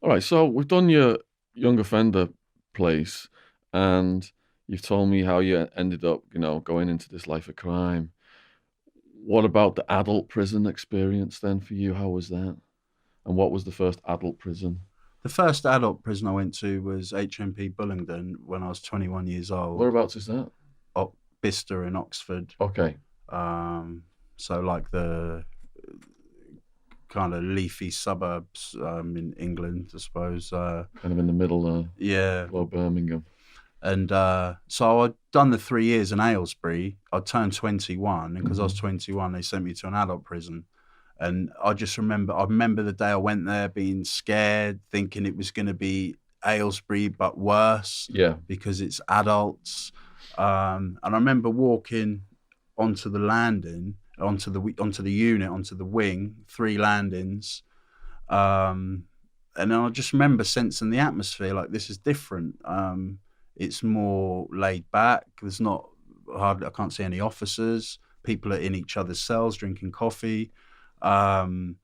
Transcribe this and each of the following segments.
All right, so we've done your young offender place, and you've told me how you ended up, going into this life of crime. What about the adult prison experience then for you? How was that? And what was the first adult prison? The first adult prison I went to was HMP Bullingdon when I was 21 years old, Whereabouts is that? Bicester in Oxford. Okay, Um, so like the kind of leafy suburbs in England, I suppose. kind of in the middle, Yeah, below Birmingham. and so I'd done the 3 years in Aylesbury. I turned 21, and because I was Hmm. 21, they sent me to an adult prison. And I remember the day I went there being scared, thinking it was going to be Aylesbury, but worse Yeah. because it's adults. And I remember walking onto the landing, onto the unit, onto the wing, three landings. Um, and then I just remember sensing the atmosphere like this is different. It's more laid back. There's not hardly, I can't see any officers. People are in each other's cells drinking coffee. Um,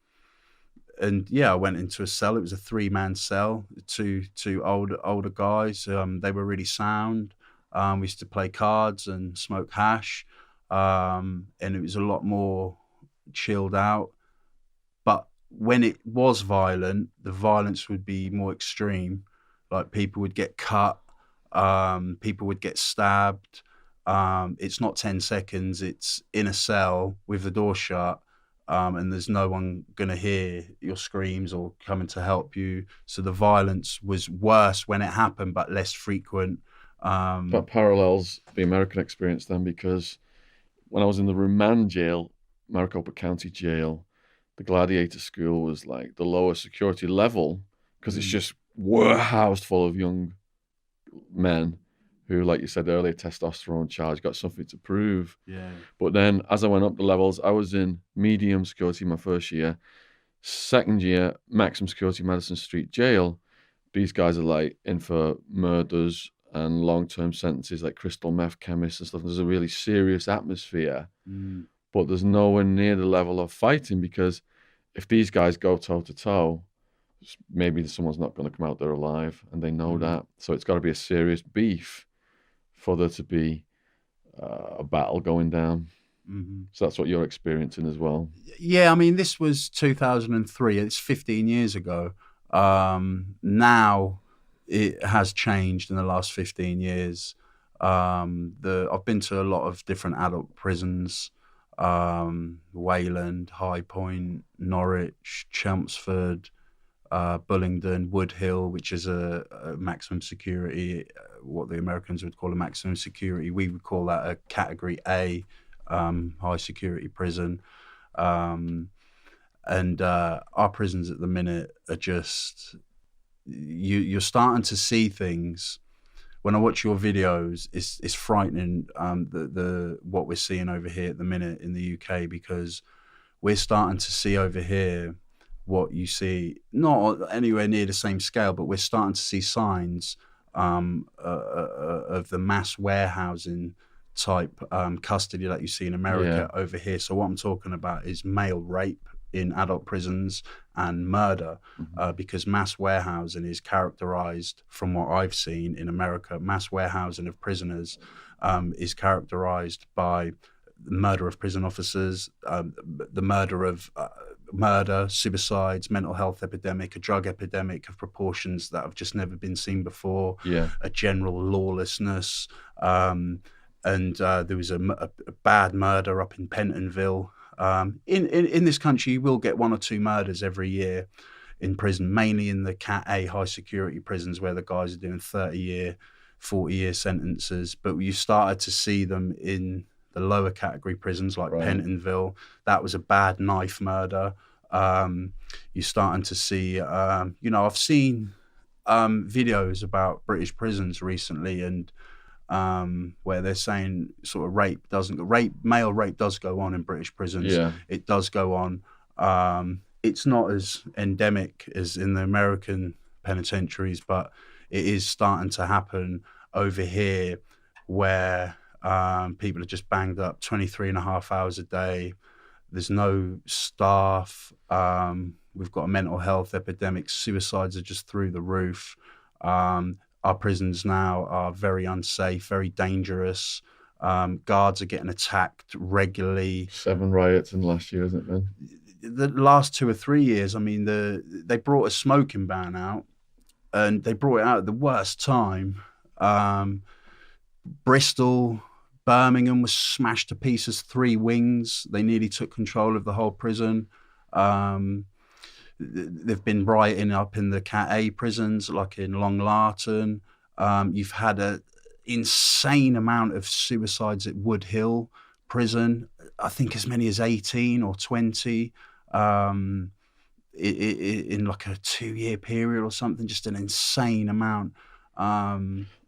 and yeah, I went into a cell. It was a three-man cell, two older guys. They were really sound. We used to play cards and smoke hash, and it was a lot more chilled out. But when it was violent, the violence would be more extreme. Like people would get cut, people would get stabbed. It's not 10 seconds, it's in a cell with the door shut. And there's no one going to hear your screams or coming to help you. So the violence was worse when it happened, but less frequent. That Um, parallels the American experience then, because when I was in the remand jail, Maricopa County Jail, the Gladiator School was like the lowest security level because it's mm, just warehoused full of young men who, like you said earlier, testosterone charge, got something to prove. yeah. But then as I went up the levels, I was in medium security my first year. Second year, maximum security Madison Street Jail. These guys are like in for murders and long-term sentences, like crystal meth chemists and stuff. There's a really serious atmosphere, Mm, but there's nowhere near the level of fighting because if these guys go toe to toe, maybe someone's not going to come out there alive, and they know mm, that. So it's got to be a serious beef for there to be a battle going down. mm. So that's what you're experiencing as well. Yeah, I mean, this was 2003. It's 15 years ago. Now it has changed in the last 15 years. I've been to a lot of different adult prisons, Wayland, High Point, Norwich, Chelmsford, Bullingdon, Wood Hill, which is a maximum security, what the Americans would call a maximum security. We would call that a Category A, high security prison. Um, and our prisons at the minute are just you're starting to see things. When I watch your videos, it's frightening. The what we're seeing over here at the minute in the UK, because we're starting to see over here what you see, not anywhere near the same scale, but we're starting to see signs of the mass warehousing type custody that you see in Yeah. America over here. So what I'm talking about is male rape in adult prisons and murder, Mhm. because mass warehousing is characterized, from what I've seen in America, mass warehousing of prisoners is characterized by the murder of prison officers, the murder, suicides, mental health epidemic, a drug epidemic of proportions that have just never been seen before, Yeah. a general lawlessness. And there was a bad murder up in Pentonville. In this country, you will get one or two murders every year in prison, mainly in the Cat A high security prisons where the guys are doing 30-year, 40-year sentences. But you started to see them in the lower category prisons like Right. Pentonville. That was a bad knife murder. You're starting to see, I've seen videos about British prisons recently, and where they're saying sort of male rape does go on in British prisons. Yeah. It does go on. It's not as endemic as in the American penitentiaries, but it is starting to happen over here where people are just banged up 23 and a half hours a day. There's no staff. We've got a mental health epidemic. Suicides are just through the roof. Our prisons now are very unsafe, very dangerous. Guards are getting attacked regularly. 7 riots in the last year, isn't it, Ben? The last 2 or 3 years, I mean, they brought a smoking ban out, and they brought it out at the worst time. Bristol, Birmingham was smashed to pieces. 3 wings. They nearly took control of the whole prison. They've been rioting up in the Cat A prisons, like in Long Larton. You've had an insane amount of suicides at Wood Hill prison. I think as many as 18 or 20 in like a 2-year period or something. Just an insane amount.